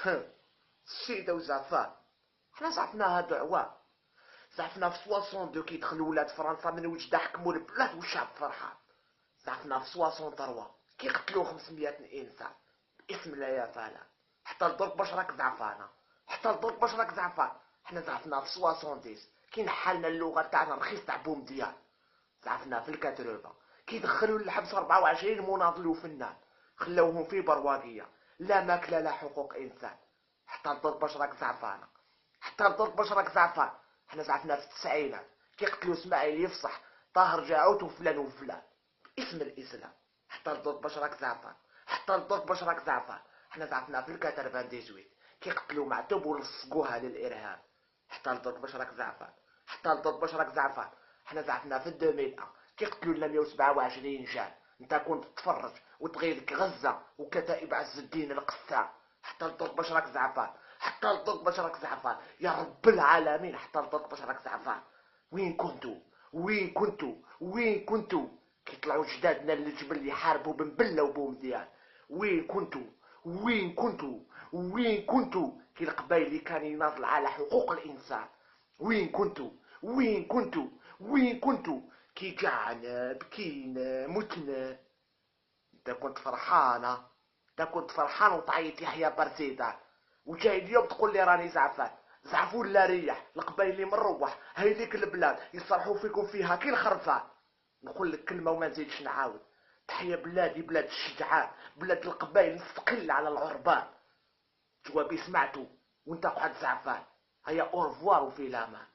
السيدة وزعفان، حنا زعفناها دعوة. زعفنا في 62 كي دخلوا ولاد فرنسا من وجدة حكموا البلاد والشعب فرحان. زعفنا في 63 كي قتلوا 500 انسان باسم لا يا فعلا. حتى لدرك باش راك زعفانة، حتى لدرك باش راك زعفان. حنا زعفنا في 70 كي نحلنا اللغة تاعنا رخيص تاع بومديان. زعفنا في الكاتروبا كي دخلوا للحبس 24 مناضل وفنان خلوهم في برواقية، لا ماكلة لا حقوق انسان. حتى لدرك باش راك زعفانة، حتى لدرك باش راك زعفان. حنا زعفنا في التسعينات كي قتلوا اسماعيل يفصح طاهر جاعوت وفلان وفلان باسم الاسلام. حتى لدرك باش راك زعفان، حتى لدرك باش راك زعفان. حنا زعفنا في الكاترفان ديزويت كي قتلوا معتوب ولصقوها للارهاب. حتى لدرك باش راك زعفان، حتى لدرك باش راك زعفان. حنا زعفنا في 2001 كي قتلوا لنا 127 شاب. انت كنت تتفرج وتغيلك غزه وكتائب عز الدين القسام. حتى لدرك باش راك زعفان، حتى لدرك باش راك زعفان. يا رب العالمين حتى لدرك باش راك زعفان. وين كنتو؟ وين كنتو؟ وين كنتو كي طلعوا جدادنا للجبل يحاربوا بنبله وبومديان؟ وين كنتو؟ وين كنتو؟ وين كنتو كي القبايلي كان يناضل على حقوق الانسان؟ وين كنتو؟ وين كنتو؟ وين كنتو كي جعنا بكينا متنا؟ انت كنت فرحانة، انت كنت فرحان وتعيط يحيى برزيدة، وجاي اليوم تقول لي راني زعفان. زعفوا لا ريح القبايلي مروح هيديك البلاد يصرحوا فيكم فيها كي الخرفان. نقول لك كلمة وما نزيدش نعاود. تحيا بلادي بلاد الشجعان، بلاد القبايل مستقلة على العربان. جوابي سمعتو وانت قعد زعفان. هيا اورفوار وفي الامان.